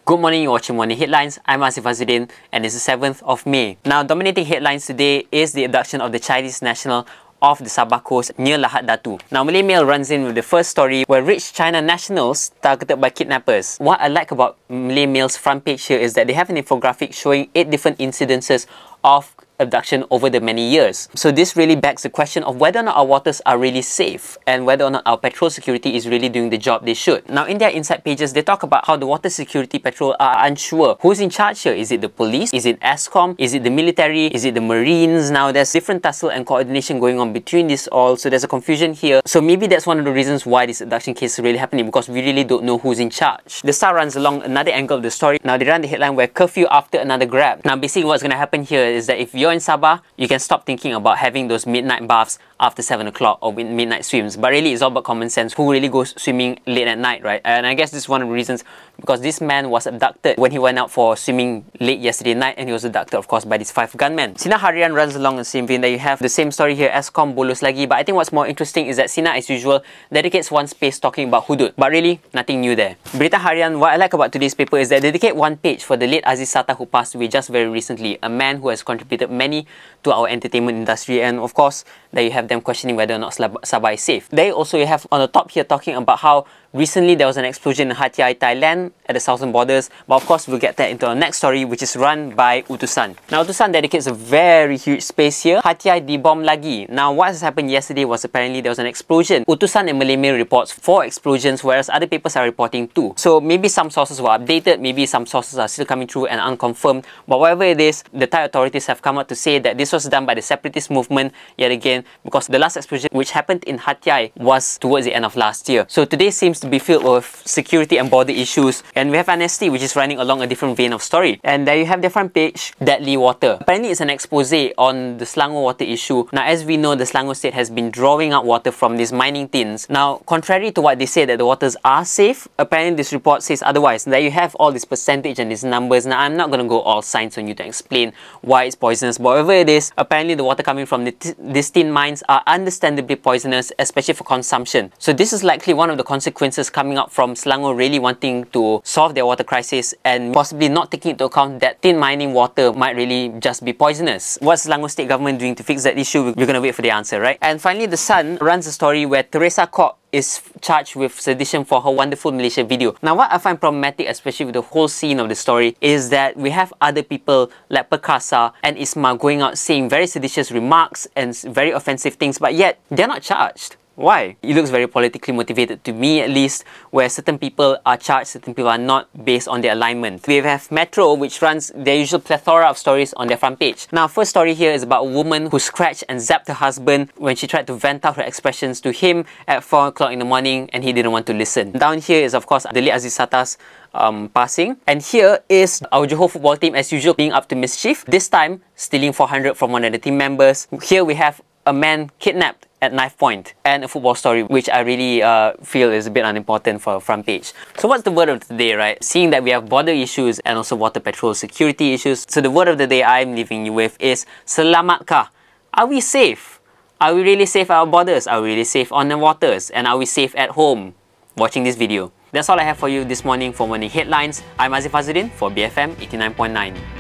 Good morning, you're watching Morning Headlines. I'm Azuddin and it's the 7th of May. Now, dominating headlines today is the abduction of the Chinese national off the Sabah coast near Lahad Datu. Now, Malay Mail runs in with the first story where rich China nationals targeted by kidnappers. What I like about Malay Mail's front page here is that they have an infographic showing 8 different incidences of abduction over the many years. So this really begs the question of whether or not our waters are really safe and whether or not our patrol security is really doing the job they should. Now, in their inside pages, they talk about how the water security patrol are unsure. Who's in charge here? Is it the police? Is it ESCOM? Is it the military? Is it the Marines? Now, there's different tussle and coordination going on between this all, so there's a confusion here. So maybe that's one of the reasons why this abduction case is really happening, because we really don't know who's in charge. The Star runs along another angle of the story. Now, they run the headline where curfew after another grab. Now, basically what's going to happen here is that if you're in Sabah, you can stop thinking about having those midnight baths after 7 o'clock or midnight swims. But really, it's all about common sense. Who really goes swimming late at night, right? And I guess this is one of the reasons, because this man was abducted when he went out for swimming late yesterday night, and he was abducted, of course, by these 5 gunmen. Sinar Harian runs along the same vein. That you have the same story here, ESCOM bolos lagi. But I think what's more interesting is that Sinar, as usual, dedicates one space talking about hudud. But really, nothing new there. Berita Harian, what I like about today's paper is that they dedicate one page for the late Aziff who passed away just very recently. A man who has contributed many to our entertainment industry, and of course, there you have them questioning whether or not Sabah is safe. There also you have on the top here talking about how recently there was an explosion in Haadyai, Thailand at the southern borders. But of course, we'll get that into our next story, which is run by Utusan. Now, Utusan dedicates a very huge space here. Haadyai dibom lagi. Now, what has happened yesterday was apparently there was an explosion. Utusan and Malay Mail reports 4 explosions, whereas other papers are reporting 2. So maybe some sources were updated, maybe some sources are still coming through and unconfirmed. But whatever it is, the Thai authorities have come out to say that this was done by the separatist movement yet again, because the last explosion which happened in Haadyai was towards the end of last year. So today seems to be filled with security and border issues, and we have NST, which is running along a different vein of story. And there you have the front page, deadly water. Apparently it's an expose on the Selangor water issue. Now, as we know, the Selangor state has been drawing out water from these mining tins. Now, contrary to what they say that the waters are safe, apparently this report says otherwise. There you have all this percentage and these numbers. Now, I'm not going to go all science on you to explain why it's poisonous, but whatever it is, apparently the water coming from these tin mines are understandably poisonous, especially for consumption. So this is likely one of the consequences coming up from Selangor really wanting to solve their water crisis and possibly not taking into account that tin mining water might really just be poisonous. What's Selangor state government doing to fix that issue? We're going to wait for the answer, right? And finally, The Sun runs a story where Teresa Kok is charged with sedition for her Wonderful Malaysia video. Now, what I find problematic, especially with the whole scene of the story, is that we have other people like Perkasa and Isma going out saying very seditious remarks and very offensive things, but yet they're not charged. Why? It looks very politically motivated to me, at least, where certain people are charged, certain people are not, based on their alignment. We have Metro, which runs their usual plethora of stories on their front page. Now, first story here is about a woman who scratched and zapped her husband when she tried to vent out her expressions to him at 4 o'clock in the morning, and he didn't want to listen. Down here is, of course, the late Aziz passing. And here is our Johor football team, as usual, being up to mischief. This time, stealing 400 from one of the team members. Here we have a man kidnapped at knife point, and a football story which I really feel is a bit unimportant for a front page. So what's the word of the day, right? Seeing that we have border issues and also water patrol security issues, so the word of the day I'm leaving you with is Selamatbah. Are we safe? Are we really safe at our borders? Are we really safe on the waters? And are we safe at home watching this video? That's all I have for you this morning for Morning Headlines. I'm Aziff for BFM 89.9.